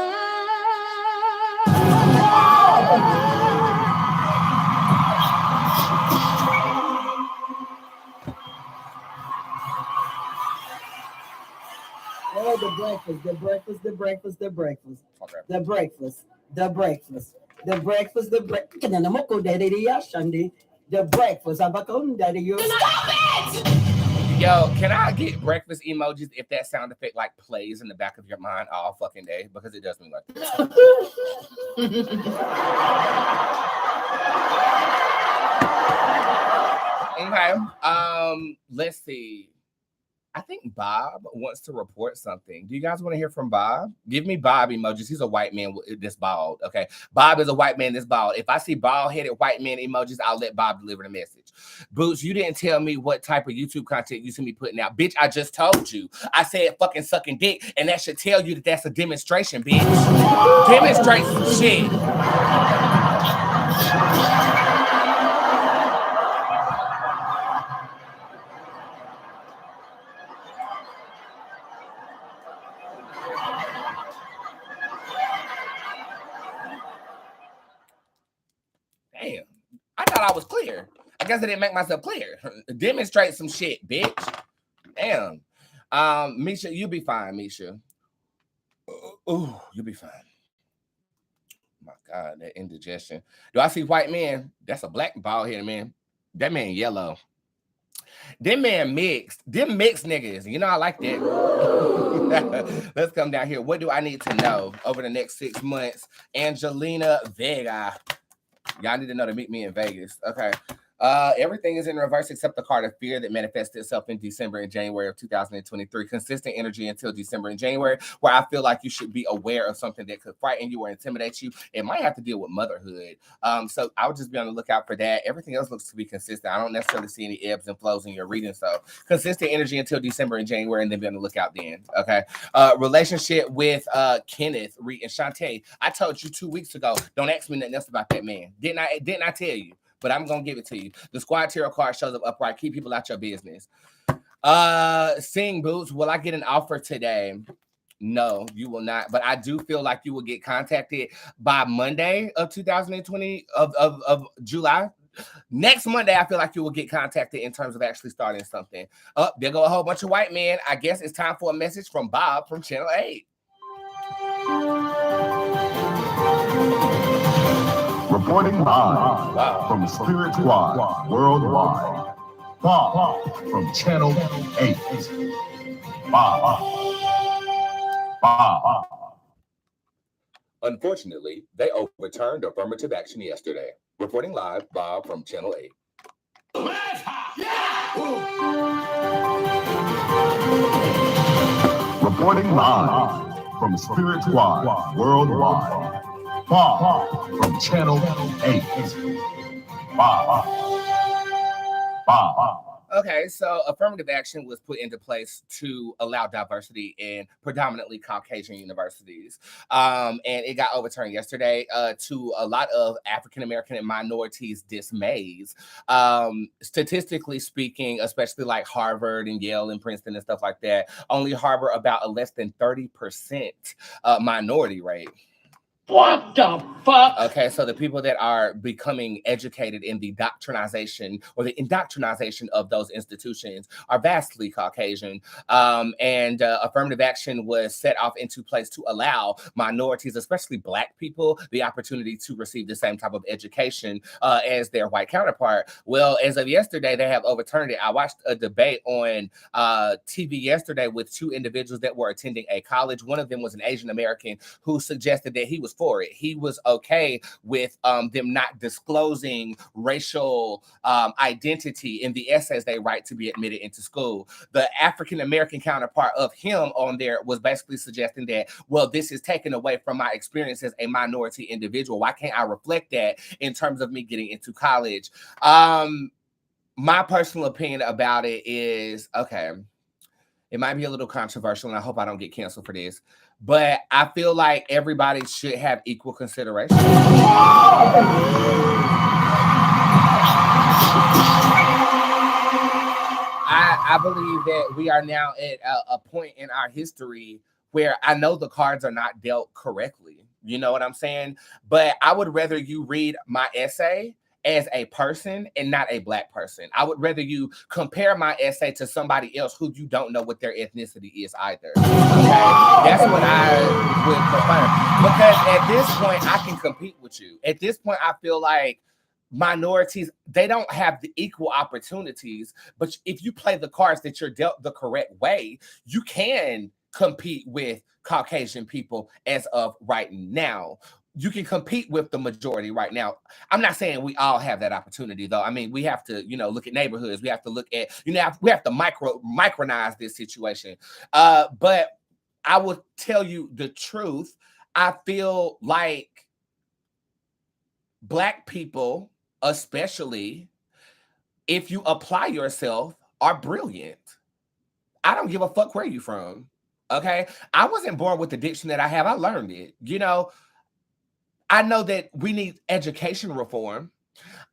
Oh, the breakfast, the breakfast, the breakfast, the breakfast, the breakfast, the breakfast, the breakfast, the breakfast. The breakfast. Stop it! Yo, can I get breakfast emojis if that sound effect like plays in the back of your mind all fucking day? Because it does me like that. Okay. Let's see. I think Bob wants to report something. Do you guys want to hear from Bob? Give me Bob emojis. He's a white man that's bald. Okay. Bob is a white man that's bald. If I see bald-headed white man emojis, I'll let Bob deliver the message. Boots, you didn't tell me what type of YouTube content you see me putting out. Bitch, I just told you. I said fucking sucking dick, and that should tell you that that's a demonstration, bitch. Demonstrate some shit. Damn, I thought I was clear. I guess I didn't make myself clear. Demonstrate some shit, bitch. Damn. Misha, you'll be fine, Misha. Oh, you'll be fine. My God, that indigestion. Do I see white men? That's a black bald-headed man. That man yellow. Them man mixed. Them mixed niggas. You know, I like that. Let's come down here. What do I need to know over the next 6 months? Angelina Vega. Y'all need to know to meet me in Vegas. Okay. Everything is in reverse except the card of fear that manifested itself in December and January of 2023. Consistent energy until December and January, where I feel like you should be aware of something that could frighten you or intimidate you. It might have to deal with motherhood. So I'll just be on the lookout for that. Everything else looks to be consistent. I don't necessarily see any ebbs and flows in your reading. So consistent energy until December and January, and then be on the lookout then. Okay. Relationship with Kenneth, Reed, and Shantae. I told you 2 weeks ago, don't ask me nothing else about that man. Didn't I tell you? But I'm gonna give it to you. The Squad Tarot card shows up upright. Keep people out your business. Sing Boots, will I get an offer today? No, you will not. But I do feel like you will get contacted by Monday of 2020 of July Next Monday, I feel like you will get contacted in terms of actually starting something. There go a whole bunch of white men. I guess it's time for a message from Bob from Channel 8. Reporting live from Spirit Squad worldwide. Bob from Channel 8. Bob. Unfortunately, they overturned affirmative action yesterday. Reporting live, Bob from Channel 8. Reporting live from Spirit Squad worldwide. Bob from Channel 8. Bob. Okay, so affirmative action was put into place to allow diversity in predominantly Caucasian universities. And it got overturned yesterday to a lot of African-American and minorities' dismays. Statistically speaking, especially like Harvard and Yale and Princeton and stuff like that, only harbor about a less than 30% minority rate. What the fuck? Okay, so the people that are becoming educated in the doctrinization or the indoctrination of those institutions are vastly Caucasian. And affirmative action was set off into place to allow minorities, especially Black people, the opportunity to receive the same type of education as their white counterpart. Well, as of yesterday, they have overturned it. I watched a debate on TV yesterday with two individuals that were attending a college. One of them was an Asian American who suggested that he was for it. He was okay with them not disclosing racial identity in the essays they write to be admitted into school. The African American counterpart of him on there was basically suggesting that, well, this is taken away from my experience as a minority individual. Why can't I reflect that in terms of me getting into college? My personal opinion about it is, okay, it might be a little controversial, and I hope I don't get canceled for this, but I feel like everybody should have equal consideration. I believe that we are now at a point in our history where I know the cards are not dealt correctly. You know what I'm saying? But I would rather you read my essay as a person and not a Black person. I would rather you compare my essay to somebody else who you don't know what their ethnicity is either. Okay? That's what I would prefer. Because at this point, I can compete with you. At this point, I feel like minorities, they don't have the equal opportunities, but if you play the cards that you're dealt the correct way, you can compete with Caucasian people as of right now. You can compete with the majority right now. I'm not saying we all have that opportunity, though. I mean, we have to, look at neighborhoods. We have to look at, we have to micronize this situation. But I will tell you the truth. I feel like Black people, especially if you apply yourself, are brilliant. I don't give a fuck where you from. Okay. I wasn't born with the diction that I have. I learned it. I know that we need education reform.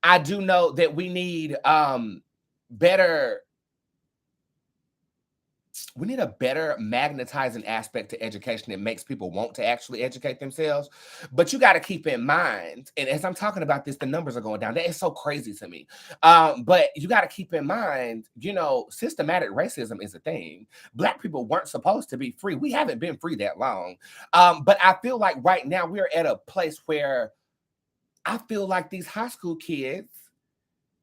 I do know that we need we need a better magnetizing aspect to education that makes people want to actually educate themselves. But you got to keep in mind, and as I'm talking about this, the numbers are going down. That is so crazy to me. But you got to keep in mind, systematic racism is a thing. Black people weren't supposed to be free. We haven't been free that long. But I feel like right now we're at a place where I feel like these high school kids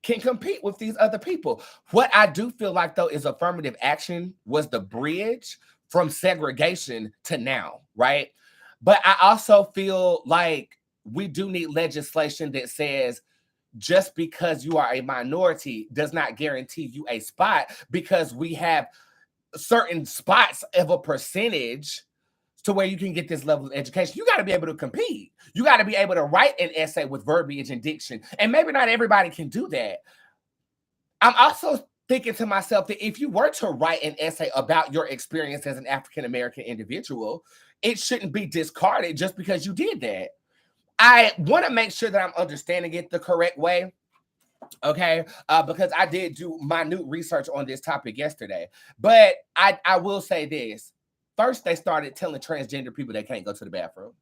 can compete with these other people. What I do feel like, though, is affirmative action was the bridge from segregation to now, right? But I also feel like we do need legislation that says just because you are a minority does not guarantee you a spot, because we have certain spots of a percentage to where you can get this level of education. You got to be able to compete. You got to be able to write an essay with verbiage and diction. And maybe not everybody can do that. I'm also thinking to myself that if you were to write an essay about your experience as an African-American individual, it shouldn't be discarded just because you did that. I want to make sure that I'm understanding it the correct way. Okay, because I did do minute research on this topic yesterday. But I will say this. First, they started telling transgender people they can't go to the bathroom.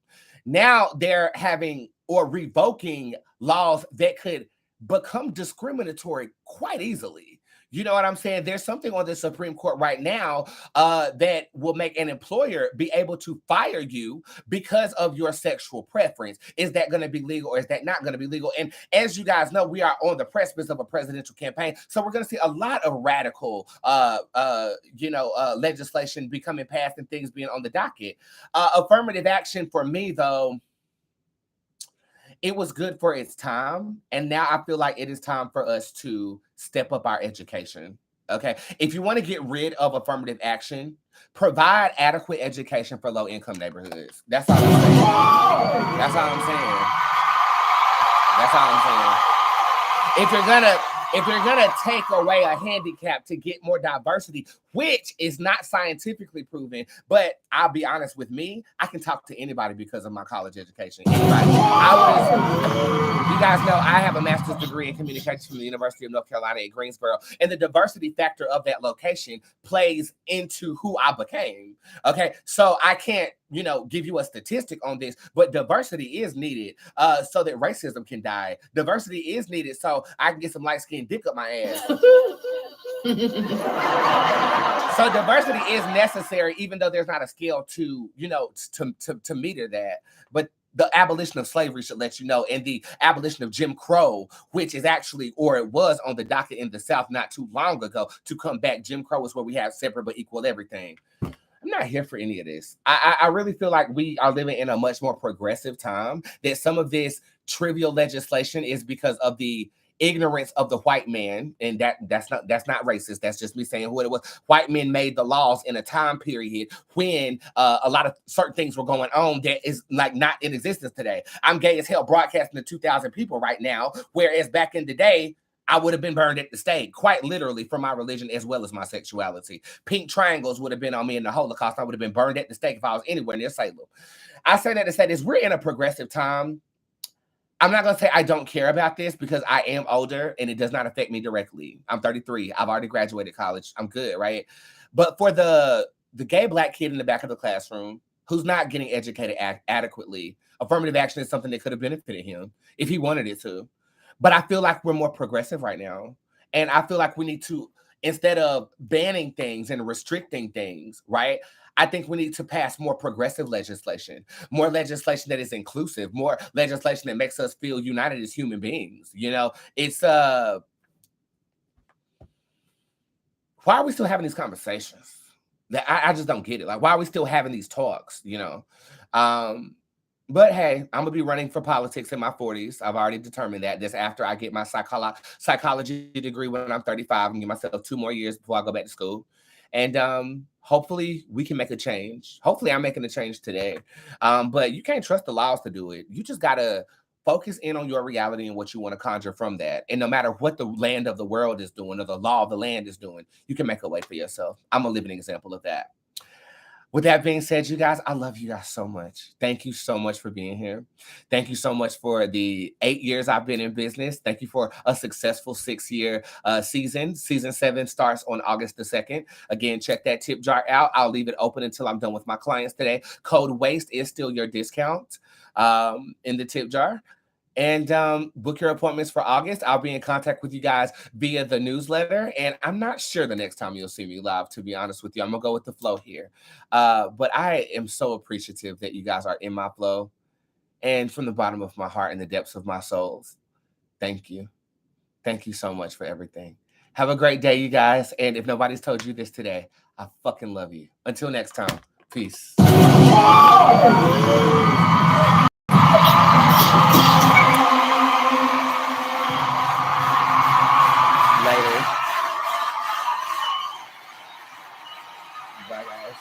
Now they're having or revoking laws that could become discriminatory quite easily. You know what I'm saying? There's something on the Supreme Court right now that will make an employer be able to fire you because of your sexual preference. Is that going to be legal or is that not going to be legal? And as you guys know, we are on the precipice of a presidential campaign. So we're going to see a lot of radical, legislation becoming passed and things being on the docket. Affirmative action for me, though, it was good for its time. And now I feel like it is time for us to step up our education. Okay. If you want to get rid of affirmative action, provide adequate education for low income neighborhoods. That's all I'm saying. That's all I'm saying. That's all I'm saying. If you're gonna take away a handicap to get more diversity, which is not scientifically proven, but I'll be honest with me, I can talk to anybody because of my college education. Anybody. You guys know I have a master's degree in communications from the University of North Carolina at Greensboro, and the diversity factor of that location plays into who I became. Okay, so I can't, give you a statistic on this, but diversity is needed so that racism can die. Diversity is needed so I can get some light-skinned dick up my ass. So diversity is necessary, even though there's not a scale to meter that. But the abolition of slavery should let you know, and the abolition of Jim Crow, which is actually, or it was on the docket in the South not too long ago to come back. Jim Crow is where we have separate but equal everything. I'm not here for any of this. I really feel like we are living in a much more progressive time, that some of this trivial legislation is because of the ignorance of the white man, and that's not racist. That's just me saying who it was. White men made the laws in a time period when a lot of certain things were going on that is like not in existence today. I'm gay as hell broadcasting to 2,000 people right now, whereas back in the day, I would have been burned at the stake, quite literally, for my religion as well as my sexuality. Pink triangles would have been on me in the Holocaust. I would have been burned at the stake if I was anywhere near Salem. I say that to say this: we're in a progressive time. I'm not going to say I don't care about this because I am older and it does not affect me directly. I'm 33. I've already graduated college. I'm good, right? But for the gay Black kid in the back of the classroom who's not getting educated adequately, affirmative action is something that could have benefited him if he wanted it to. But I feel like we're more progressive right now. And I feel like we need to, instead of banning things and restricting things, right? I think we need to pass more progressive legislation, more legislation that is inclusive, more legislation that makes us feel united as human beings. It's why are we still having these conversations? That I just don't get it. Like, why are we still having these talks? But hey, I'm gonna be running for politics in my 40s. I've already determined that. That's after I get my psychology degree when I'm 35 and give myself 2 more years before I go back to school. And hopefully we can make a change. Hopefully I'm making a change today. But you can't trust the laws to do it. You just gotta focus in on your reality and what you want to conjure from that. And no matter what the land of the world is doing or the law of the land is doing, you can make a way for yourself. I'm a living example of that. With that being said, you guys, I love you guys so much. Thank you so much for being here. Thank you so much for the 8 years I've been in business. Thank you for a successful 6-year season. Season 7 starts on August the 2nd. Again, check that tip jar out. I'll leave it open until I'm done with my clients today. Code WASTE is still your discount in the tip jar. And book your appointments for August. I'll be in contact with you guys via the newsletter. And I'm not sure the next time you'll see me live, to be honest with you. I'm going to go with the flow here. But I am so appreciative that you guys are in my flow. And from the bottom of my heart and the depths of my souls, thank you. Thank you so much for everything. Have a great day, you guys. And if nobody's told you this today, I fucking love you. Until next time, peace. Bye, guys.